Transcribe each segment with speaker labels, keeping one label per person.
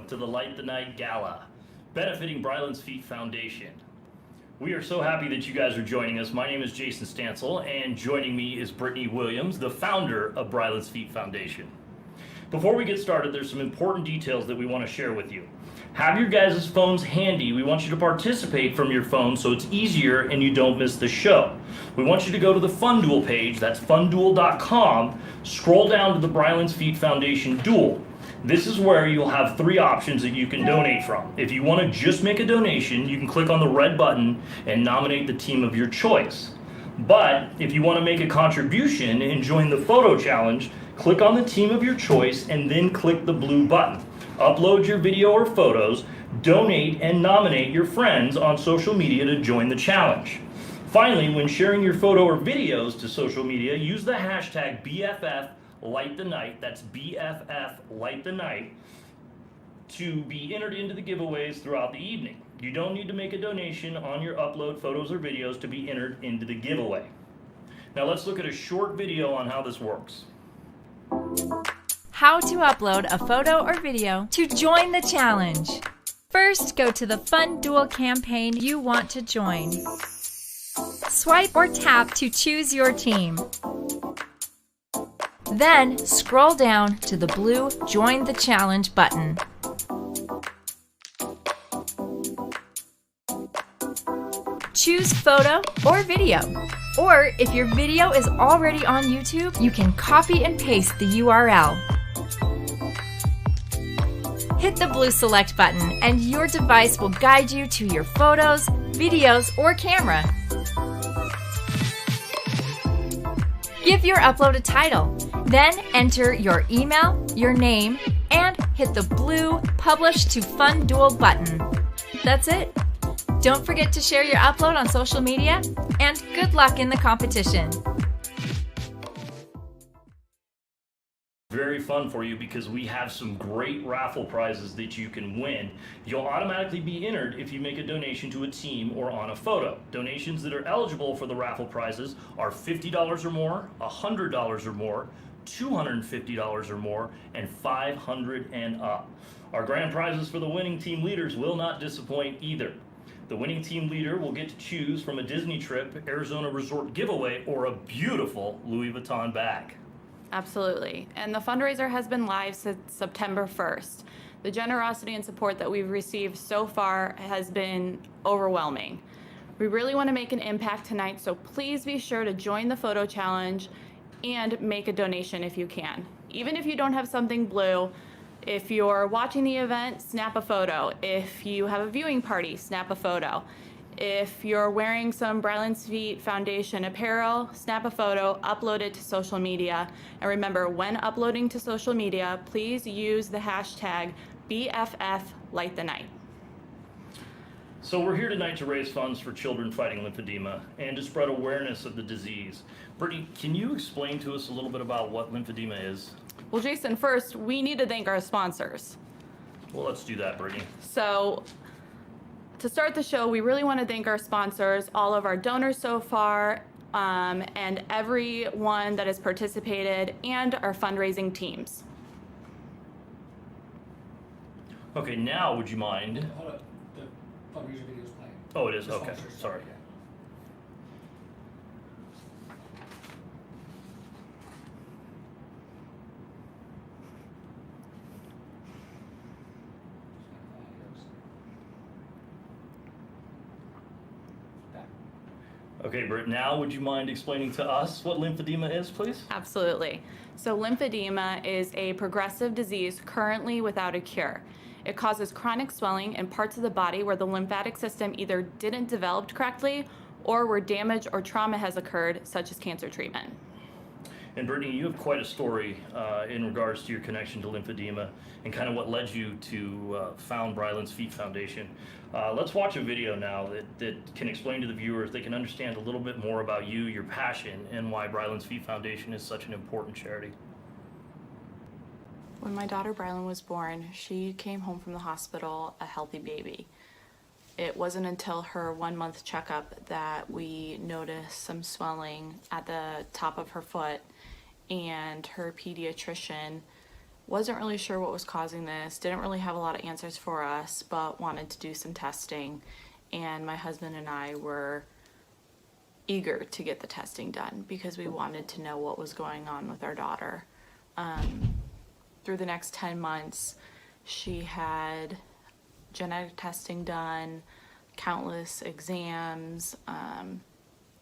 Speaker 1: to the Light The Night Gala, benefiting Brylan's Feet Foundation. We are so happy that you guys are joining us. My name is Jason Stancill, and joining me is Brittany Williams, the founder of Brylan's Feet Foundation. Before we get started, there's some important details that we want to share with you. Have your guys' phones handy. We want you to participate from your phone so it's easier and you don't miss the show. We want you to go to the FunDuel page, that's funduel.com, scroll down to the Brylan's Feet Foundation Duel. This is where you'll have three options that you can donate from. If you want to just make a donation, you can click on the red button and nominate the team of your choice. But if you want to make a contribution and join the photo challenge, click on the team of your choice and then click the blue button. Upload your video or photos, donate, and nominate your friends on social media to join the challenge. Finally, when sharing your photo or videos to social media, use the hashtag BFF Light the Night, that's BFF Light the Night, to be entered into the giveaways throughout the evening. You don't need to make a donation on your upload photos or videos to be entered into the giveaway. Now let's look at a short video on how this works.
Speaker 2: How to upload a photo or video to join the challenge. First, go to the FunDuel campaign you want to join. Swipe or tap to choose your team. Then, scroll down to the blue Join the Challenge button. Choose photo or video. Or if your video is already on YouTube, you can copy and paste the URL. Hit the blue select button and your device will guide you to your photos, videos, or camera. Give your upload a title. Then enter your email, your name, and hit the blue Publish to FunDuel button. That's it. Don't forget to share your upload on social media, and good luck in the competition.
Speaker 1: Very fun for you because we have some great raffle prizes that you can win. You'll automatically be entered if you make a donation to a team or on a photo. Donations that are eligible for the raffle prizes are $50 or more, $100 or more, $250 or more, and $500 and up. Our grand prizes for the winning team leaders will not disappoint either. The winning team leader will get to choose from a Disney trip, Arizona resort giveaway, or a beautiful Louis Vuitton bag.
Speaker 3: Absolutely. And the fundraiser has been live since September 1st. The generosity and support that we've received so far has been overwhelming. We really want to make an impact tonight, so please be sure to join the photo challenge and make a donation if you can. Even if you don't have something blue, if you're watching the event, snap a photo. If you have a viewing party, snap a photo. If you're wearing some Brylan's Feet Foundation apparel, snap a photo, upload it to social media. And remember, when uploading to social media, please use the hashtag BFF Light the Night.
Speaker 1: So we're here tonight to raise funds for children fighting lymphedema and to spread awareness of the disease. Brittany, can you explain to us a little bit about what lymphedema is?
Speaker 3: Well, Jason, first, we need to thank our sponsors.
Speaker 1: Well, let's do that, Brittany.
Speaker 3: So, to start the show, we really want to thank our sponsors, all of our donors so far, and everyone that has participated, and our fundraising teams.
Speaker 1: Okay, now would you mind?
Speaker 4: Hold up, the fundraiser video is playing.
Speaker 1: Oh, it is?
Speaker 4: The
Speaker 1: Okay,
Speaker 4: sponsors.
Speaker 1: sorry.
Speaker 4: Yeah.
Speaker 1: Okay, Britt, now would you mind explaining to us what lymphedema is, please?
Speaker 3: Absolutely. So lymphedema is a progressive disease currently without a cure. It causes chronic swelling in parts of the body where the lymphatic system either didn't develop correctly or where damage or trauma has occurred, such as cancer treatment.
Speaker 1: And Brittany, you have quite a story in regards to your connection to lymphedema and kind of what led you to found Brylan's Feet Foundation. Let's watch a video now that can explain to the viewers, they can understand a little bit more about you, your passion, and why Brylan's Feet Foundation is such an important charity.
Speaker 3: When my daughter Brylan was born, she came home from the hospital a healthy baby. It wasn't until her 1-month checkup that we noticed some swelling at the top of her foot, and her pediatrician Wasn't really sure what was causing this, didn't really have a lot of answers for us, but wanted to do some testing. And my husband and I were eager to get the testing done because we wanted to know what was going on with our daughter. Through the next 10 months, she had genetic testing done, countless exams,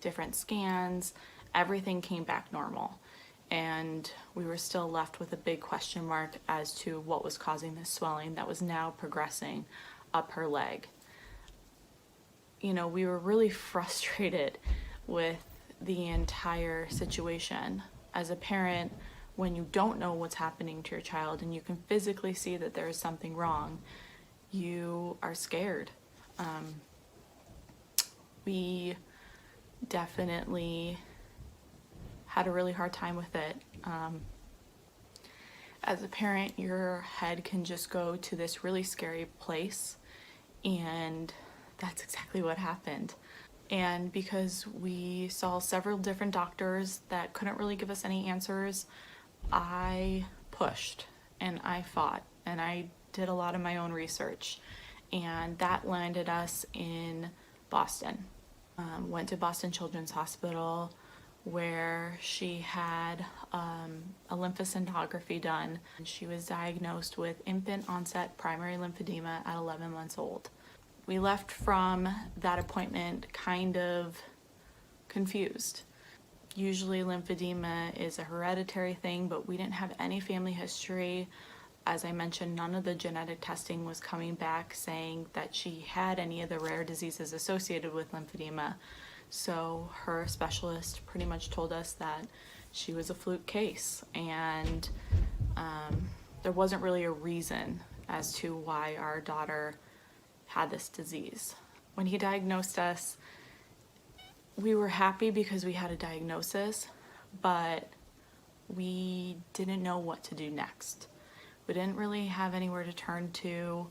Speaker 3: different scans. Everything came back normal. And we were still left with a big question mark as to what was causing this swelling that was now progressing up her leg. You know, we were really frustrated with the entire situation. As a parent, when you don't know what's happening to your child and you can physically see that there is something wrong, you are scared. We definitely had a really hard time with it. As a parent, your head can just go to this really scary place, and that's exactly what happened. And because we saw several different doctors that couldn't really give us any answers, I pushed and I fought and I did a lot of my own research, and that landed us in Boston. Went to Boston Children's Hospital, where she had a lymphoscintigraphy done. She was diagnosed with infant onset primary lymphedema at 11 months old. We left from that appointment kind of confused. Usually lymphedema is a hereditary thing, but we didn't have any family history. As I mentioned, none of the genetic testing was coming back saying that she had any of the rare diseases associated with lymphedema. So her specialist pretty much told us that she was a fluke case, and there wasn't really a reason as to why our daughter had this disease. When he diagnosed us, we were happy because we had a diagnosis, but we didn't know what to do next. We didn't really have anywhere to turn to.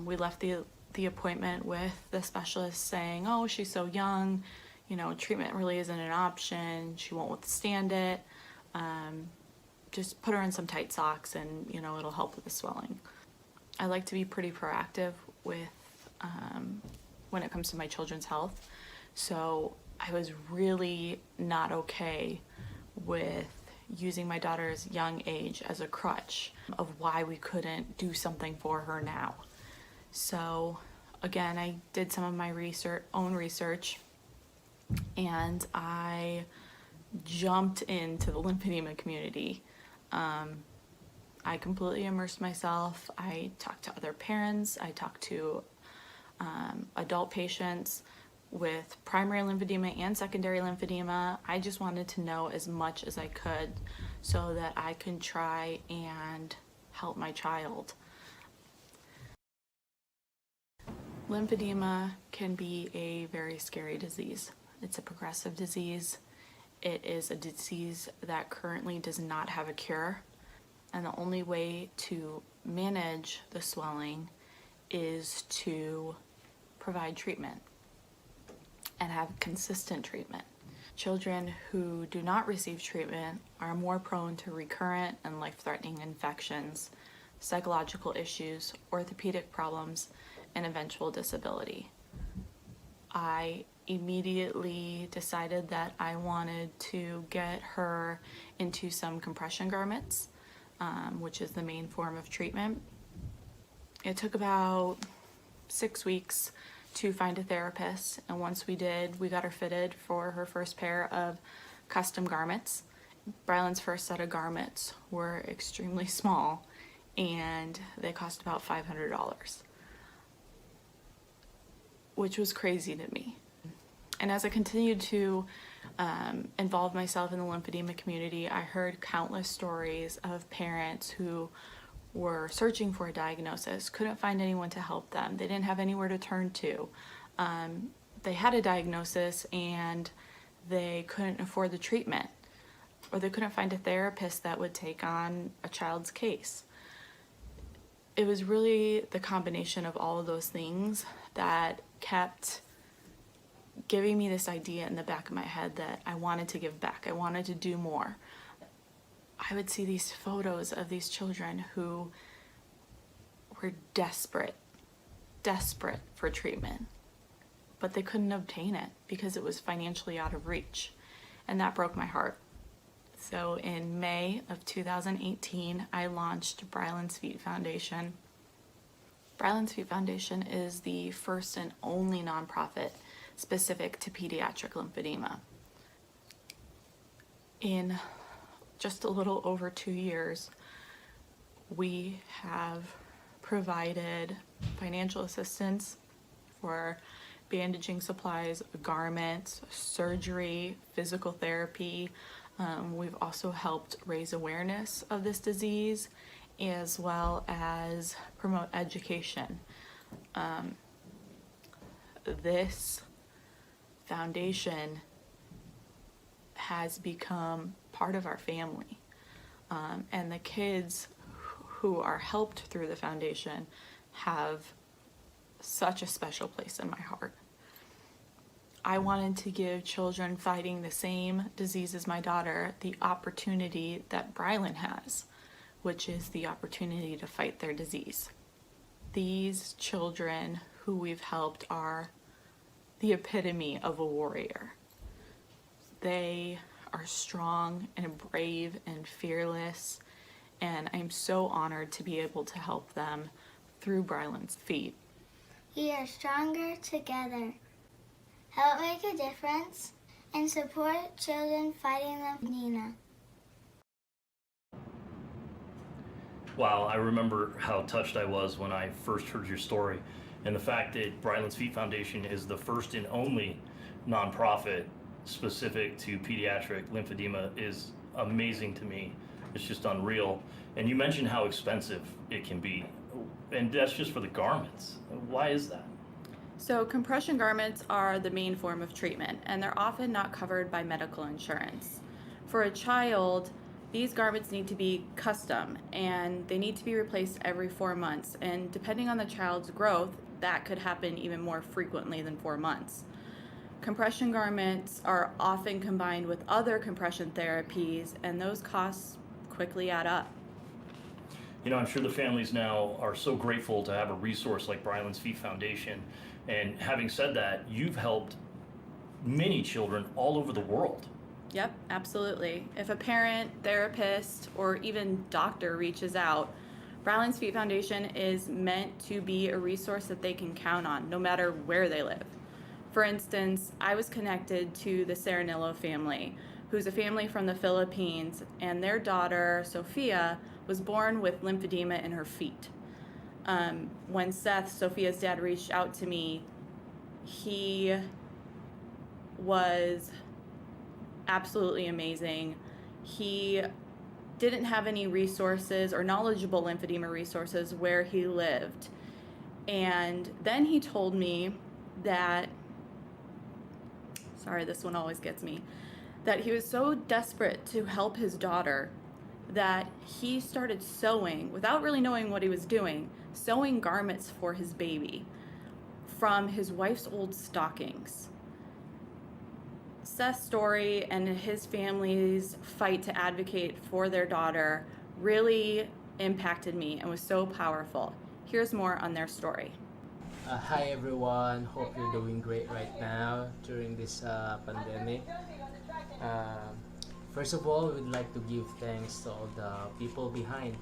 Speaker 3: We left the appointment with the specialist saying, oh, she's so young, you know, treatment really isn't an option, she won't withstand it, just put her in some tight socks and, you know, it'll help with the swelling. I like to be pretty proactive with when it comes to my children's health, so I was really not okay with using my daughter's young age as a crutch of why we couldn't do something for her now. So again, I did some of my own research, and I jumped into the lymphedema community. I completely immersed myself. I talked to other parents. I talked to adult patients with primary lymphedema and secondary lymphedema. I just wanted to know as much as I could so that I can try and help my child. Lymphedema can be a very scary disease. It's a progressive disease. It is a disease that currently does not have a cure, and the only way to manage the swelling is to provide treatment and have consistent treatment. Children who do not receive treatment are more prone to recurrent and life-threatening infections, psychological issues, orthopedic problems, and eventual disability. I immediately decided that I wanted to get her into some compression garments, which is the main form of treatment. It took about 6 weeks to find a therapist, and once we did, we got her fitted for her first pair of custom garments. Brylan's first set of garments were extremely small, and they cost about $500, which was crazy to me. And as I continued to involve myself in the lymphedema community, I heard countless stories of parents who were searching for a diagnosis, couldn't find anyone to help them. They didn't have anywhere to turn to. They had a diagnosis and they couldn't afford the treatment, or they couldn't find a therapist that would take on a child's case. It was really the combination of all of those things that kept giving me this idea in the back of my head that I wanted to give back. I wanted to do more. I would see these photos of these children who were desperate for treatment, but they couldn't obtain it because it was financially out of reach. And that broke my heart. So in May of 2018, I launched Brylan's Feet Foundation. Brylan's Feet Foundation is the first and only nonprofit specific to pediatric lymphedema. In just a little over 2 years, we have provided financial assistance for bandaging supplies, garments, surgery, physical therapy. We've also helped raise awareness of this disease as well as promote education. This foundation has become part of our family, and the kids who are helped through the foundation have such a special place in my heart. I wanted to give children fighting the same disease as my daughter the opportunity that Brylan has, which is the opportunity to fight their disease. These children who we've helped are the epitome of a warrior. They are strong and brave and fearless, and I'm so honored to be able to help them through Brylan's Feet.
Speaker 5: We are stronger together. Help make a difference and support children fighting lymphedema.
Speaker 1: Wow, I remember how touched I was when I first heard your story, and the fact that Brylan's Feet Foundation is the first and only nonprofit specific to pediatric lymphedema is amazing to me. It's just unreal. And you mentioned how expensive it can be, and that's just for the garments. Why is that?
Speaker 3: So compression garments are the main form of treatment, and they're often not covered by medical insurance. For a child, these garments need to be custom, and they need to be replaced every 4 months. And depending on the child's growth, that could happen even more frequently than 4 months. Compression garments are often combined with other compression therapies, and those costs quickly add up.
Speaker 1: You know, I'm sure the families now are so grateful to have a resource like Brylan's Feet Foundation. And having said that, you've helped many children all over the world.
Speaker 3: Yep, absolutely. If a parent, therapist, or even doctor reaches out, Brylan's Feet Foundation is meant to be a resource that they can count on, no matter where they live. For instance, I was connected to the Stancill family, who's a family from the Philippines, and their daughter, Sophia, was born with lymphedema in her feet. When Seth, Sophia's dad, reached out to me, he was absolutely amazing. He didn't have any resources or knowledgeable lymphedema resources where he lived. And then he told me that, sorry, this one always gets me, that he was so desperate to help his daughter that he started sewing, without really knowing what he was doing, sewing garments for his baby from his wife's old stockings. Seth's story and his family's fight to advocate for their daughter really impacted me and was so powerful. Here's more on their story.
Speaker 6: Hi everyone, hope you're doing great right now during this pandemic. First of all, we'd like to give thanks to all the people behind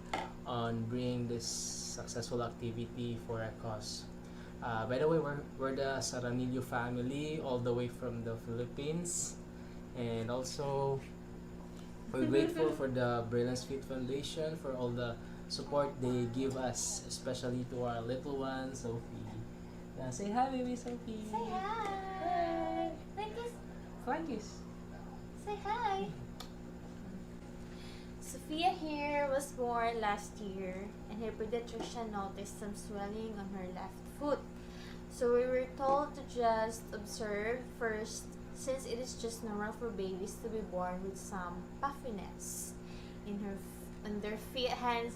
Speaker 6: on bringing this successful activity for a cause. By the way, we're the Saranillo family, all the way from the Philippines, and also we're grateful for the Brylan's Feet Foundation for all the support they give us, especially to our little one, Sophie. Say hi, baby Sophie.
Speaker 5: Say hi. Like this.
Speaker 6: Flying kiss.
Speaker 5: Say hi. Sophia here was born last year, and her pediatrician noticed some swelling on her left foot. So we were told to just observe first, since it is just normal for babies to be born with some puffiness in their feet, hands,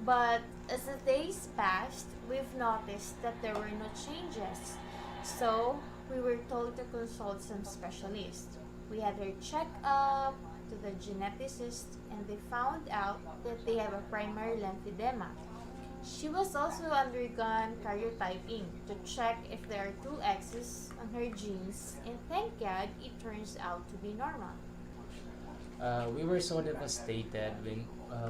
Speaker 5: but as the days passed, we've noticed that there were no changes. So we were told to consult some specialists. We had her check up to the geneticist and they found out that they have a primary lymphedema. She was also undergone karyotyping to check if there are two X's on her genes, and thank God it turns out to be normal.
Speaker 6: We were so devastated when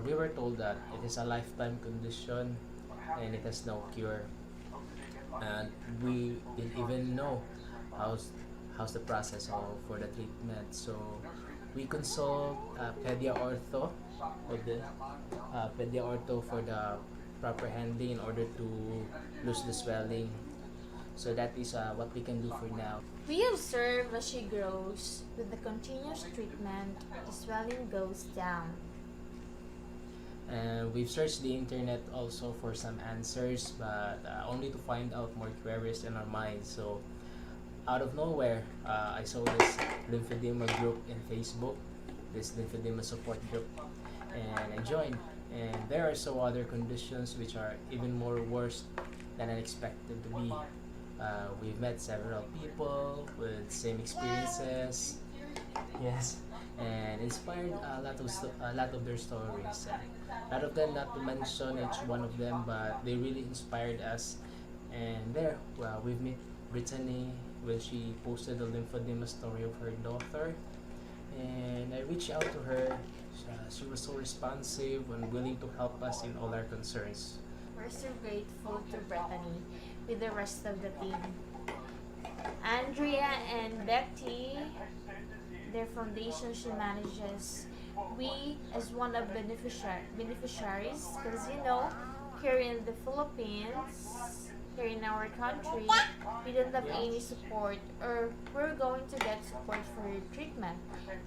Speaker 6: we were told that it is a lifetime condition and it has no cure. And we didn't even know how's the process for the treatment. So we consult pedia-ortho for the proper handling in order to lose the swelling. So that is what we can do for now.
Speaker 5: We observe as she grows. With the continuous treatment, the swelling goes down.
Speaker 6: And we've searched the internet also for some answers, but only to find out more queries in our minds. So out of nowhere, I saw this lymphedema group in Facebook, this lymphedema support group, and I joined. And there are so other conditions which are even more worse than I expected to be. We've met several people with same experiences, yes, and inspired a lot of their stories. A lot of them, not to mention each one of them, but they really inspired us. And there, we've met Brittany when she posted the lymphedema story of her daughter, and I reached out to her. She was so responsive and willing to help us in all our concerns.
Speaker 5: We're so grateful to Brittany with the rest of the team. Andrea and Betty, their foundation she manages. We, as one of beneficiaries, because here in the Philippines, here in our country, we don't have any support, or we're going to get support for treatment.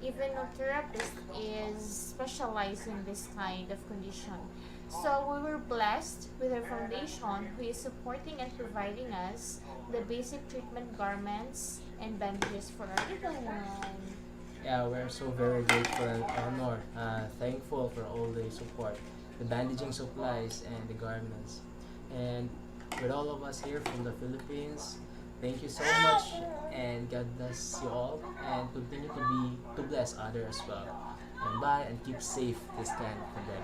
Speaker 5: Even no therapist is specialized in this kind of condition. So we were blessed with our foundation who is supporting and providing us the basic treatment garments and bandages for our little one.
Speaker 6: Yeah, we're so very grateful and honored, thankful for all the support, the bandaging supplies and the garments. And with all of us here from the Philippines, thank you so much, and God bless you all, and continue to bless others as well. And bye, and keep safe this kind of pandemic.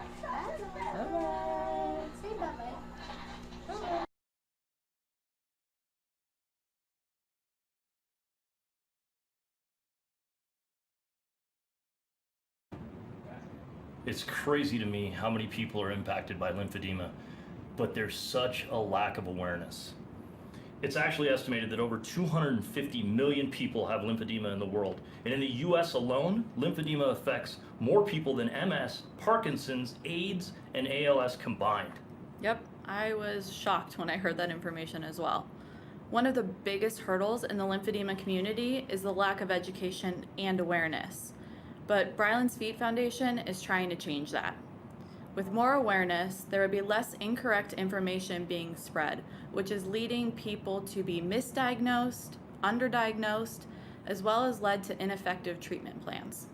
Speaker 6: Bye-bye.
Speaker 5: Say bye-bye.
Speaker 1: It's crazy to me how many people are impacted by lymphedema, but there's such a lack of awareness. It's actually estimated that over 250 million people have lymphedema in the world. And in the US alone, lymphedema affects more people than MS, Parkinson's, AIDS, and ALS combined.
Speaker 3: Yep, I was shocked when I heard that information as well. One of the biggest hurdles in the lymphedema community is the lack of education and awareness. But Brylan's Feet Foundation is trying to change that. With more awareness, there would be less incorrect information being spread, which is leading people to be misdiagnosed, underdiagnosed, as well as led to ineffective treatment plans.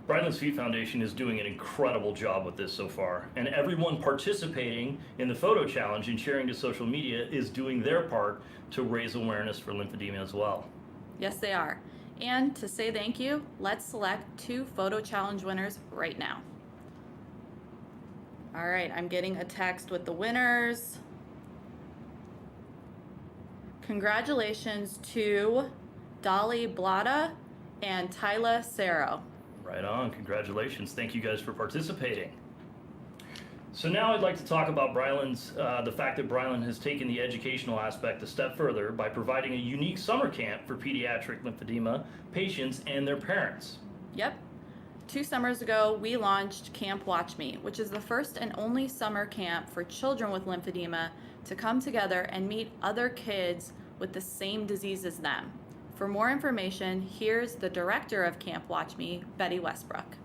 Speaker 1: Brylan's Feet Foundation is doing an incredible job with this so far, and everyone participating in the photo challenge and sharing to social media is doing their part to raise awareness for lymphedema as well.
Speaker 3: Yes, they are. And to say thank you, let's select 2 photo challenge winners right now. All right, I'm getting a text with the winners. Congratulations to Dolly Blada and Tyla Sero.
Speaker 1: Right on, congratulations. Thank you guys for participating. So now I'd like to talk about the fact that Brylan has taken the educational aspect a step further by providing a unique summer camp for pediatric lymphedema patients and their parents.
Speaker 3: Yep. 2 summers ago, we launched Camp Watch Me, which is the first and only summer camp for children with lymphedema to come together and meet other kids with the same disease as them. For more information, here's the director of Camp Watch Me, Betty Westbrook.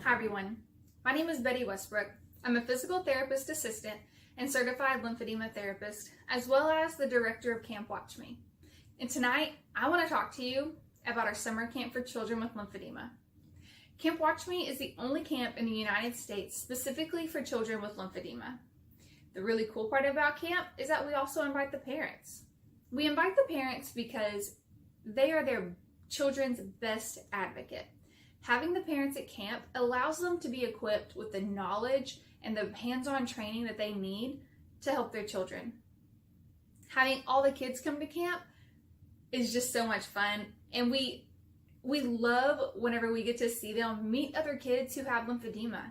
Speaker 7: Hi everyone, my name is Betty Westbrook. I'm a physical therapist assistant and certified lymphedema therapist, as well as the director of Camp Watch Me. And tonight, I want to talk to you about our summer camp for children with lymphedema. Camp Watch Me is the only camp in the United States specifically for children with lymphedema. The really cool part about camp is that we also invite the parents. We invite the parents because they are children's best advocate. Having the parents at camp allows them to be equipped with the knowledge and the hands-on training that they need to help their children. Having all the kids come to camp is just so much fun, and we love whenever we get to see them meet other kids who have lymphedema.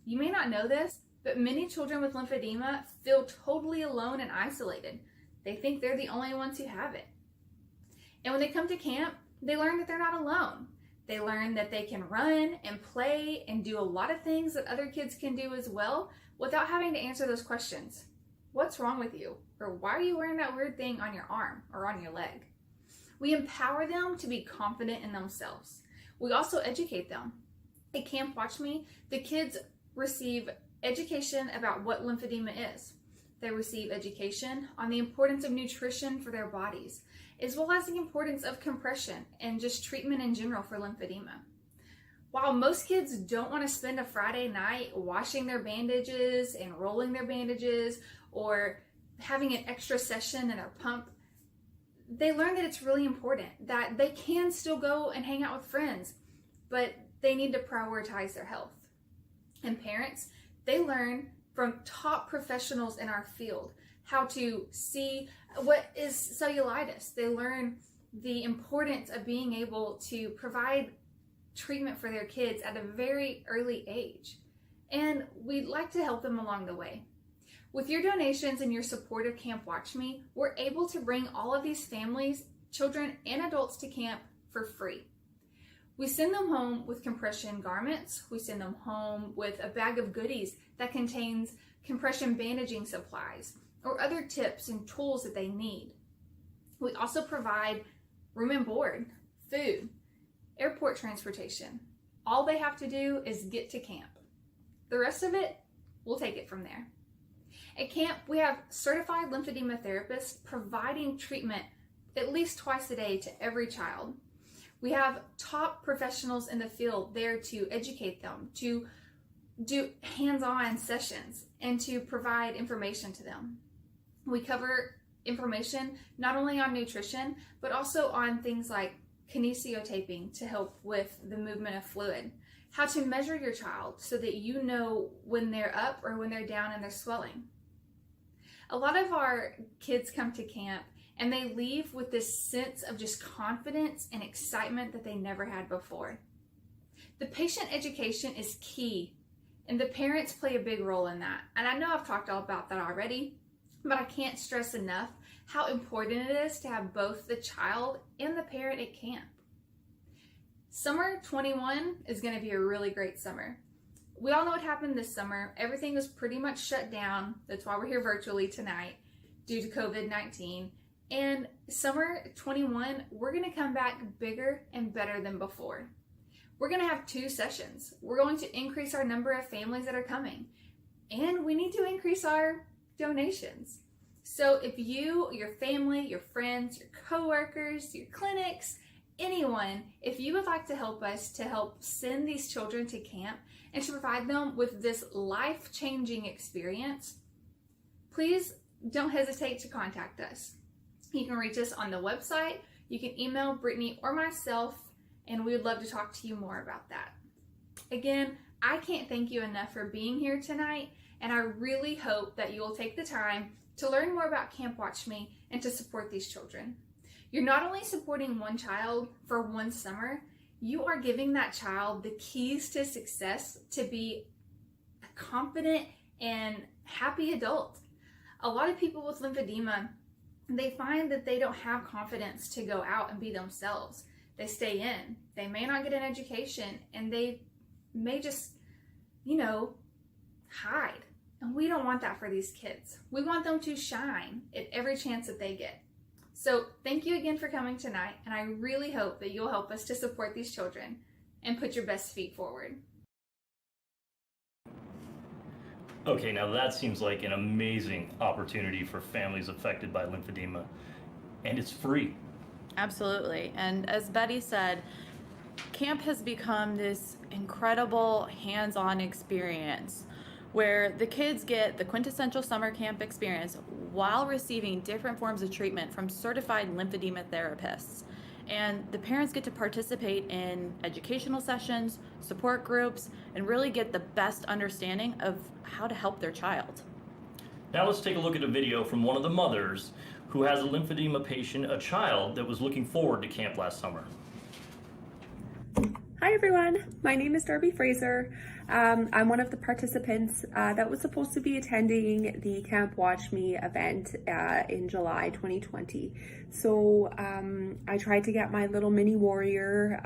Speaker 7: You may not know this, but many children with lymphedema feel totally alone and isolated. They think they're the only ones who have it. And when they come to camp, they learn that they're not alone. They learn that they can run and play and do a lot of things that other kids can do as well without having to answer those questions. What's wrong with you? Or why are you wearing that weird thing on your arm or on your leg? We empower them to be confident in themselves. We also educate them. At Camp Watch Me, the kids receive education about what lymphedema is. They receive education on the importance of nutrition for their bodies, as well as the importance of compression and just treatment in general for lymphedema. While most kids don't want to spend a Friday night washing their bandages and rolling their bandages or having an extra session in their pump, they learn that it's really important that they can still go and hang out with friends, but they need to prioritize their health. And parents, they learn from top professionals in our field how to see what is cellulitis. They learn the importance of being able to provide treatment for their kids at a very early age. And we'd like to help them along the way. With your donations and your support of Camp Watch Me, we're able to bring all of these families, children, and adults to camp for free. We send them home with compression garments. We send them home with a bag of goodies that contains compression bandaging supplies or other tips and tools that they need. We also provide room and board, food, airport transportation. All they have to do is get to camp. The rest of it, we'll take it from there. At camp, we have certified lymphedema therapists providing treatment at least twice a day to every child. We have top professionals in the field there to educate them, to do hands-on sessions, and to provide information to them. We cover information not only on nutrition, but also on things like kinesiotaping to help with the movement of fluid, how to measure your child so that you know when they're up or when they're down and they're swelling. A lot of our kids come to camp and they leave with this sense of just confidence and excitement that they never had before. The patient education is key, and the parents play a big role in that. And I know I've talked all about that already, but I can't stress enough how important it is to have both the child and the parent at camp. Summer 21 is going to be a really great summer. We all know what happened this summer. Everything was pretty much shut down. That's why we're here virtually tonight due to COVID-19. And summer 21, we're going to come back bigger and better than before. We're going to have 2 sessions. We're going to increase our number of families that are coming. And we need to increase our donations. So if you, your family, your friends, your coworkers, your clinics, anyone, if you would like to help us to help send these children to camp and to provide them with this life-changing experience, please don't hesitate to contact us. You can reach us on the website, you can email Brittany or myself, and we would love to talk to you more about that. Again, I can't thank you enough for being here tonight, and I really hope that you will take the time to learn more about Camp Watch Me and to support these children. You're not only supporting one child for one summer, you are giving that child the keys to success to be a confident and happy adult. A lot of people with lymphedema, they find that they don't have confidence to go out and be themselves. They stay in. They may not get an education, and they may just, hide. And we don't want that for these kids. We want them to shine at every chance that they get. So thank you again for coming tonight, and I really hope that you'll help us to support these children and put your best feet forward.
Speaker 1: Okay, now that seems like an amazing opportunity for families affected by lymphedema, and it's free.
Speaker 3: Absolutely. And as Betty said, camp has become this incredible hands-on experience where the kids get the quintessential summer camp experience while receiving different forms of treatment from certified lymphedema therapists. And the parents get to participate in educational sessions, support groups, and really get the best understanding of how to help their child.
Speaker 1: Now let's take a look at a video from one of the mothers who has a lymphedema patient, a child that was looking forward to camp last summer.
Speaker 8: Hi everyone, my name is Darby Fraser. I'm one of the participants that was supposed to be attending the Camp Watch Me event in July 2020. So I tried to get my little mini warrior,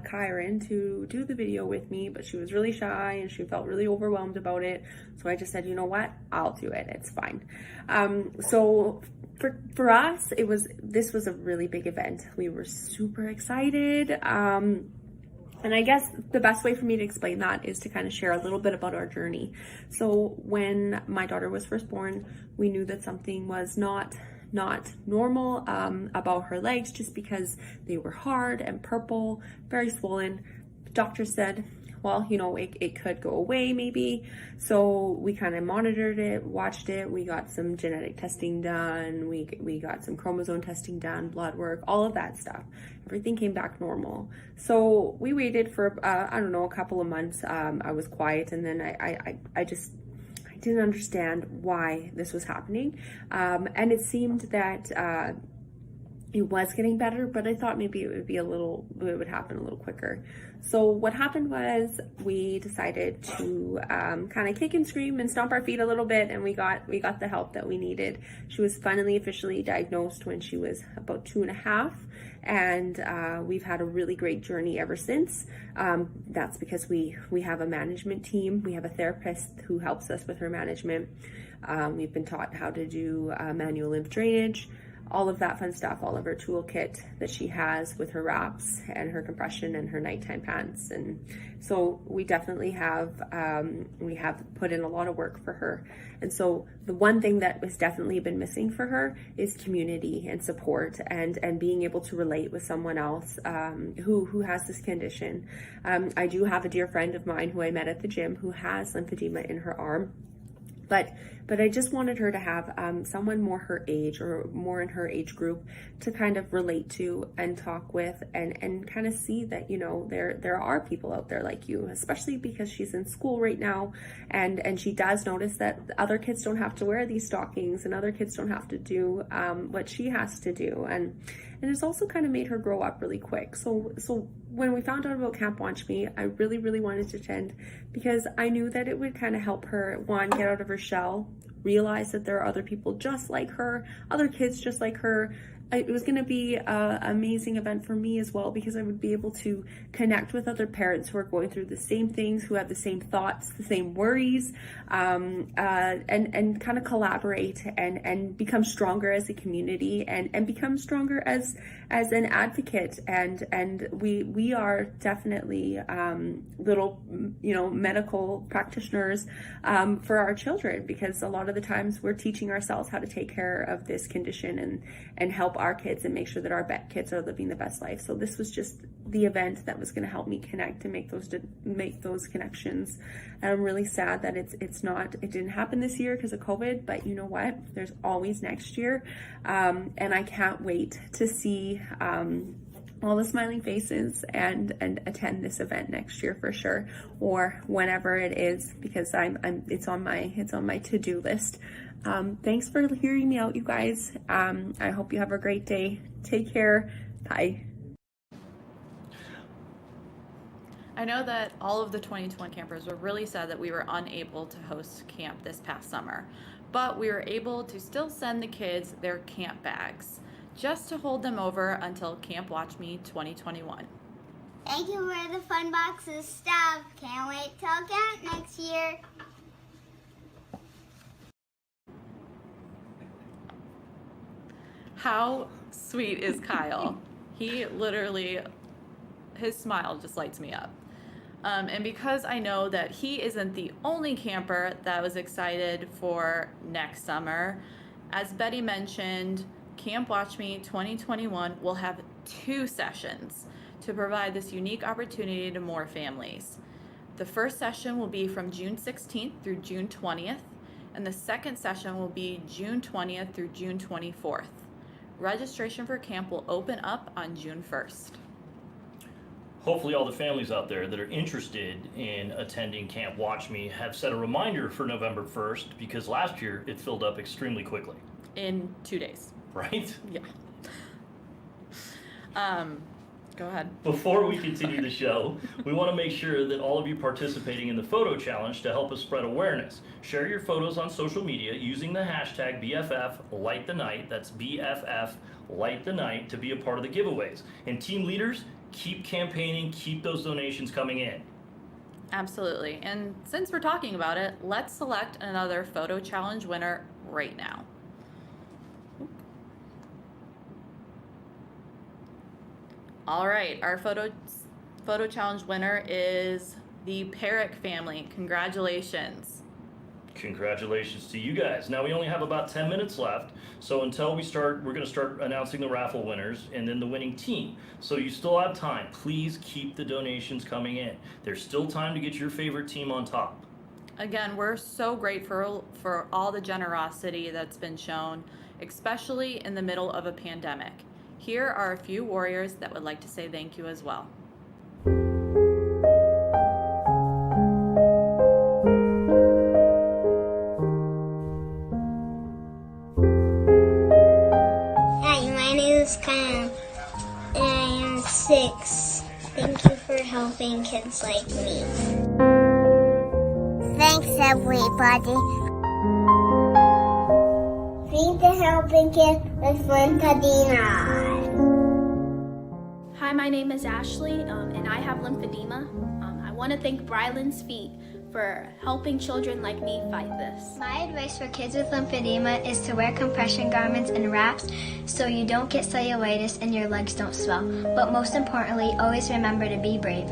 Speaker 8: Kyron, to do the video with me, but she was really shy and she felt really overwhelmed about it. So I just said, you know what, I'll do it, it's fine. So for us, this was a really big event. We were super excited. And I guess the best way for me to explain that is to kind of share a little bit about our journey. So when my daughter was first born, we knew that something was not normal about her legs, just because they were hard and purple, very swollen. The doctor said, well, you know, it could go away maybe. So we kind of monitored it, watched it. We got some genetic testing done. We got some chromosome testing done, blood work, all of that stuff. Everything came back normal. So we waited for, I don't know, a couple of months. I was quiet, and then I didn't understand why this was happening. And it seemed that it was getting better, but I thought maybe it would happen a little quicker. So what happened was we decided to kind of kick and scream and stomp our feet a little bit, and we got the help that we needed. She was finally officially diagnosed when she was about 2.5, and we've had a really great journey ever since. That's because we have a management team. We have a therapist who helps us with her management. We've been taught how to do manual lymph drainage, all of that fun stuff, all of her toolkit that she has with her wraps and her compression and her nighttime pants. And so we definitely have put in a lot of work for her. And so the one thing that has definitely been missing for her is community and support, and being able to relate with someone else who has this condition. I do have a dear friend of mine who I met at the gym who has lymphedema in her arm. But I just wanted her to have someone more her age, or more in her age group, to kind of relate to and talk with, and kind of see that, you know, there are people out there like you, especially because she's in school right now, and she does notice that other kids don't have to wear these stockings, and other kids don't have to do what she has to do, and it's also kind of made her grow up really quick. So when we found out about Camp Watch Me, I really, really wanted to attend, because I knew that it would kind of help her, one, get out of her shell, realize that there are other people just like her, other kids just like her. It was going to be an amazing event for me as well, because I would be able to connect with other parents who are going through the same things, who have the same thoughts, the same worries, and kind of collaborate and become stronger as a community, and become stronger as an advocate. And we are definitely little, you know, medical practitioners for our children, because a lot of the times we're teaching ourselves how to take care of this condition and help our kids and make sure that our kids are living the best life. So this was just the event that was going to help me connect and make those connections. And I'm really sad that it didn't happen this year because of COVID, but you know what? There's always next year. And I can't wait to see all the smiling faces and attend this event next year for sure, or whenever it is, because it's on my to-do list. Thanks for hearing me out, you guys. I hope you have a great day. Take care. Bye.
Speaker 3: I know that all of the 2020 campers were really sad that we were unable to host camp this past summer, but we were able to still send the kids their camp bags, just to hold them over until Camp Watch Me 2021.
Speaker 9: Thank you for the fun boxes stuff. Can't wait till camp next year.
Speaker 3: How sweet is Kyle? He literally, his smile just lights me up. And because I know that he isn't the only camper that was excited for next summer, as Betty mentioned, Camp Watch Me 2021 will have 2 sessions to provide this unique opportunity to more families. The first session will be from June 16th through June 20th, and the second session will be June 20th through June 24th. Registration for camp will open up on June 1st.
Speaker 1: Hopefully all the families out there that are interested in attending Camp Watch Me have set a reminder for November 1st, because last year it filled up extremely quickly.
Speaker 3: In 2 days.
Speaker 1: Right?
Speaker 3: Yeah. Go ahead.
Speaker 1: Before we continue the show, we want to make sure that all of you participating in the photo challenge to help us spread awareness. Share your photos on social media using the hashtag BFF Light The Night. That's BFF Light The Night to be a part of the giveaways. And team leaders, keep campaigning, keep those donations coming in.
Speaker 3: Absolutely. And since we're talking about it, let's select another photo challenge winner right now. All right, our photo challenge winner is the Perrick family. Congratulations.
Speaker 1: Congratulations to you guys. Now we only have about 10 minutes left, so until we start, we're going to start announcing the raffle winners and then the winning team. So you still have time. Please keep the donations coming in. There's still time to get your favorite team on top.
Speaker 3: Again, we're so grateful for all the generosity that's been shown, especially in the middle of a pandemic. Here are a few warriors that would like to say thank you as well.
Speaker 9: Hi, my name is Kyle, and I am 6. Thank you for helping kids like me. Thanks, everybody. Feed the helping kids with lymphedema.
Speaker 10: Hi, my name is Ashley, and I have lymphedema. I want to thank Brylan's Feet for helping children like me fight this.
Speaker 11: My advice for kids with lymphedema is to wear compression garments and wraps so you don't get cellulitis and your legs don't swell. But most importantly, always remember to be brave.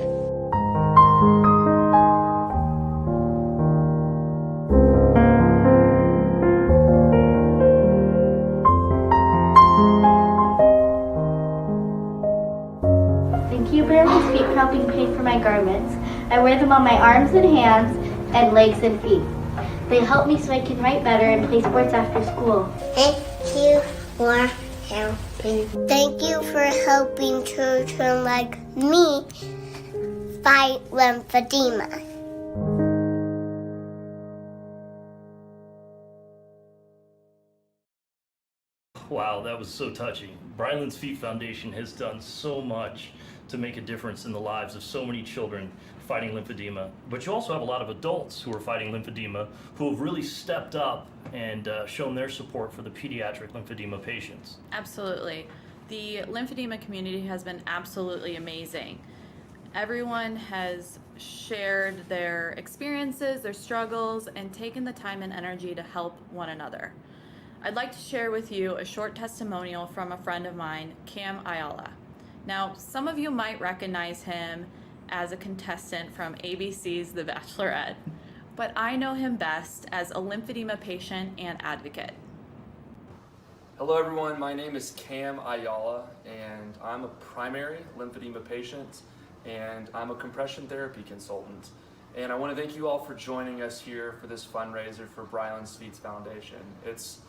Speaker 10: Thank you, Brylan's Feet, for helping pay for my garments. I wear them on my arms and hands and legs and feet. They help me so I can write better and play sports after school.
Speaker 9: Thank you for helping. Thank you for helping children like me fight lymphedema.
Speaker 1: Wow, that was so touching. Brylan's Feet Foundation has done so much to make a difference in the lives of so many children fighting lymphedema. But you also have a lot of adults who are fighting lymphedema who have really stepped up and shown their support for the pediatric lymphedema patients.
Speaker 3: Absolutely. The lymphedema community has been absolutely amazing. Everyone has shared their experiences, their struggles, and taken the time and energy to help one another. I'd like to share with you a short testimonial from a friend of mine, Cam Ayala. Now, some of you might recognize him as a contestant from ABC's The Bachelorette, but I know him best as a lymphedema patient and advocate.
Speaker 12: Hello everyone, my name is Cam Ayala and I'm a primary lymphedema patient and I'm a compression therapy consultant. And I want to thank you all for joining us here for this fundraiser for Brylan's Feet Foundation. It's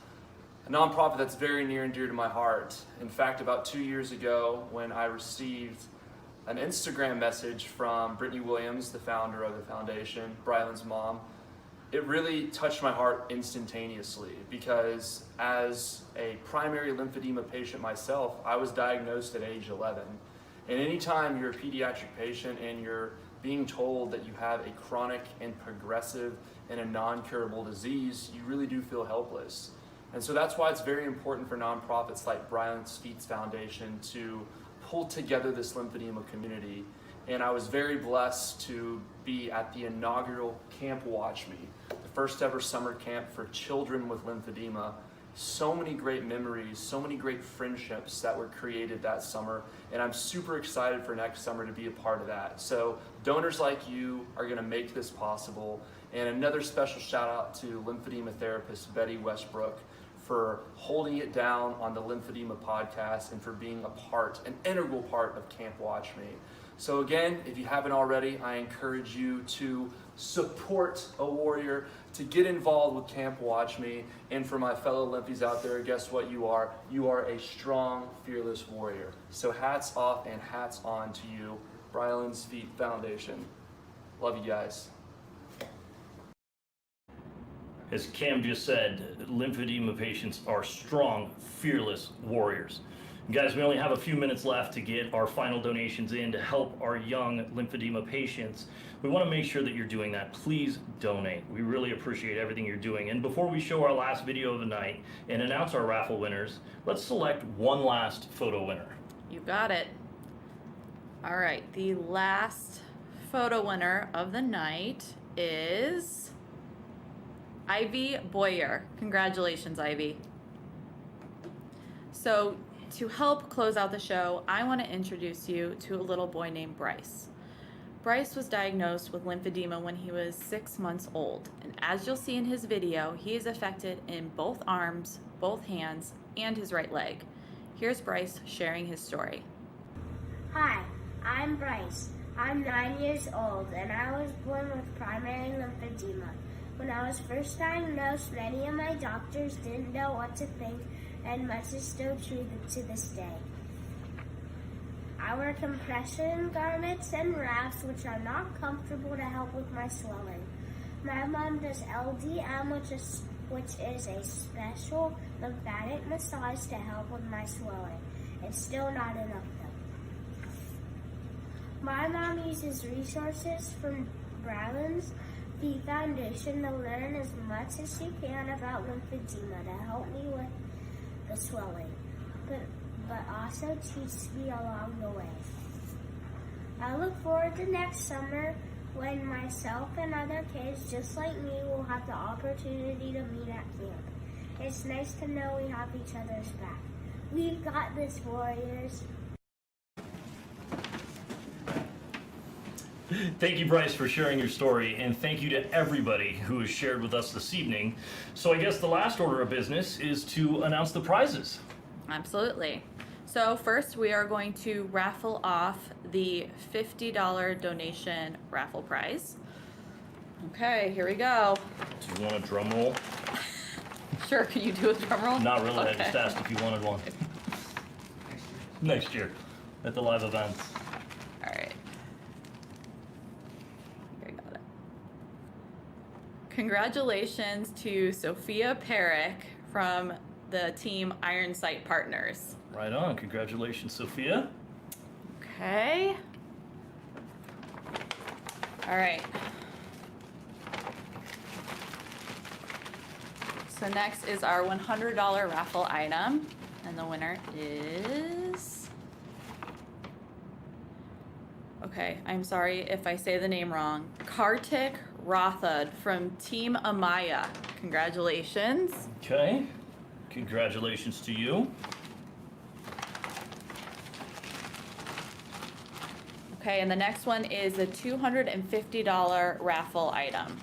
Speaker 12: a nonprofit that's very near and dear to my heart. In fact, about 2 years ago when I received an Instagram message from Brittany Williams, the founder of the foundation, Brylan's mom, it really touched my heart instantaneously because as a primary lymphedema patient myself, I was diagnosed at age 11. And anytime you're a pediatric patient and you're being told that you have a chronic and progressive and a non-curable disease, you really do feel helpless. And so that's why it's very important for nonprofits like Brylan's Feet Foundation to pull together this lymphedema community. And I was very blessed to be at the inaugural Camp Watch Me, the first ever summer camp for children with lymphedema. So many great memories, so many great friendships that were created that summer, and I'm super excited for next summer to be a part of that. So donors like you are going to make this possible. And another special shout out to lymphedema therapist Betty Westbrook for holding it down on the Lymphedema podcast, and for being an integral part of Camp Watch Me. So again, if you haven't already, I encourage you to support a warrior, to get involved with Camp Watch Me. And for my fellow Lymphies out there, guess what you are? You are a strong, fearless warrior. So hats off and hats on to you, Brylan's Feet Foundation. Love you guys.
Speaker 1: As Cam just said, lymphedema patients are strong, fearless warriors. Guys, we only have a few minutes left to get our final donations in to help our young lymphedema patients. We want to make sure that you're doing that. Please donate. We really appreciate everything you're doing. And before we show our last video of the night and announce our raffle winners, let's select one last photo winner.
Speaker 3: You got it. All right, the last photo winner of the night is Ivy Boyer. Congratulations, Ivy. So to help close out the show, I want to introduce you to a little boy named Bryce. Bryce was diagnosed with lymphedema when he was 6 months old, and as you'll see in his video, he is affected in both arms, both hands, and his right leg. Here's Bryce sharing his story.
Speaker 9: Hi, I'm Bryce. I'm 9 years old, and I was born with primary lymphedema. When I was first diagnosed, many of my doctors didn't know what to think, and much is still true to this day. I wear compression garments and wraps, which are not comfortable, to help with my swelling. My mom does LDM, which is a special lymphatic massage to help with my swelling. It's still not enough though. My mom uses resources from Brylan's Feet Foundation to learn as much as she can about lymphedema to help me with the swelling, but also teach me along the way. I look forward to next summer when myself and other kids just like me will have the opportunity to meet at camp. It's nice to know we have each other's back. We've got this, warriors.
Speaker 1: Thank you, Bryce, for sharing your story, and thank you to everybody who has shared with us this evening. So I guess the last order of business is to announce the prizes.
Speaker 3: Absolutely. So first we are going to raffle off the $50 donation raffle prize. Okay, here we go.
Speaker 1: Do you want a drum roll?
Speaker 3: Sure, can you do a drum roll?
Speaker 1: Not really,
Speaker 3: Okay.
Speaker 1: I just asked if you wanted one. Next year, at the live events.
Speaker 3: All right. Here, got it. Congratulations to Sophia Perrick from the team Iron Sight Partners.
Speaker 1: Right on, congratulations, Sophia.
Speaker 3: Okay. All right. So next is our $100 raffle item, and the winner is, okay, I'm sorry if I say the name wrong, Kartik Rothud from Team Amaya. Congratulations.
Speaker 1: Okay, congratulations to you.
Speaker 3: Okay, and the next one is a $250 raffle item.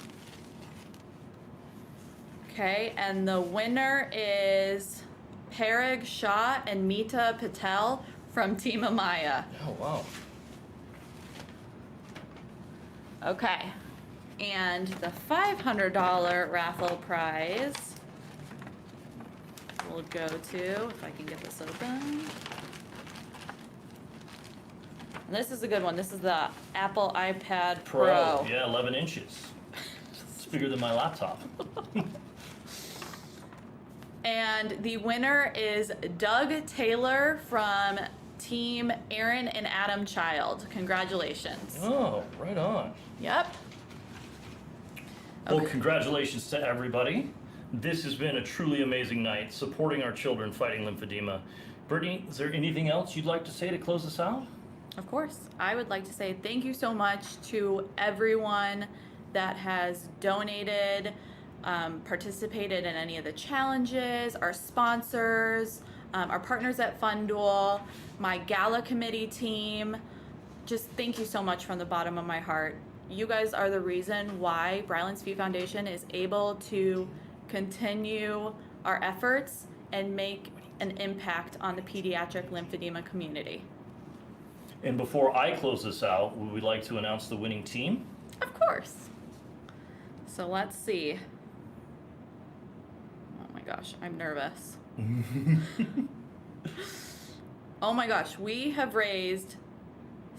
Speaker 3: Okay, and the winner is Parag Shah and Meeta Patel from Team Amaya.
Speaker 1: Oh, wow.
Speaker 3: Okay, and the $500 raffle prize will go to, if I can get this open. And this is a good one. This is the Apple iPad Pro.
Speaker 1: Yeah, 11 inches. It's bigger than my laptop.
Speaker 3: And the winner is Doug Taylor from Team Aaron and Adam Child. Congratulations.
Speaker 1: Oh, right on.
Speaker 3: Yep.
Speaker 1: Well, congratulations to everybody. This has been a truly amazing night supporting our children fighting lymphedema. Brittany, is there anything else you'd like to say to close us out?
Speaker 3: Of course. I would like to say thank you so much to everyone that has donated, participated in any of the challenges, our sponsors, our partners at FundDuel, my gala committee team. Just thank you so much from the bottom of my heart. You guys are the reason why Brylan's Feet Foundation is able to continue our efforts and make an impact on the pediatric lymphedema community.
Speaker 1: And before I close this out, would we like to announce the winning team?
Speaker 3: Of course. So let's see. Oh my gosh, I'm nervous. Oh my gosh, we have raised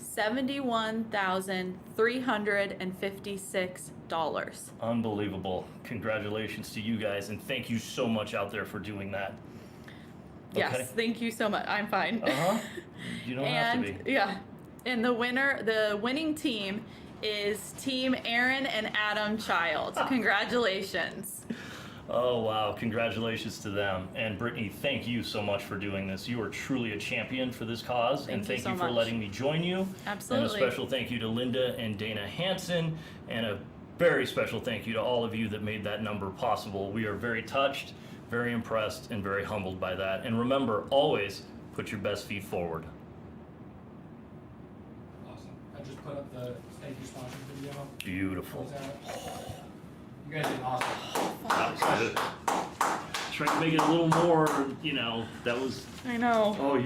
Speaker 3: $71,356.
Speaker 1: Unbelievable. Congratulations to you guys, and thank you so much out there for doing that.
Speaker 3: Yes,
Speaker 1: Okay.
Speaker 3: thank you so much. I'm fine.
Speaker 1: Uh-huh. You don't have to be.
Speaker 3: Yeah. And the winning team is Team Aaron and Adam Child. Congratulations.
Speaker 1: Oh, wow. Congratulations to them. And Brittany, thank you so much for doing this. You are truly a champion for this cause. And thank you for letting me join you.
Speaker 3: Absolutely.
Speaker 1: And a special thank you to Linda and Dana Hansen. And a very special thank you to all of you that made that number possible. We are very touched, very impressed, and very humbled by that. And remember, always put your best feet forward.
Speaker 4: Awesome. I just put up the thank you sponsor video.
Speaker 1: Beautiful.
Speaker 4: You guys did awesome.
Speaker 1: That was good. Trying to make it a little more, that was.
Speaker 3: I know.
Speaker 1: Oh,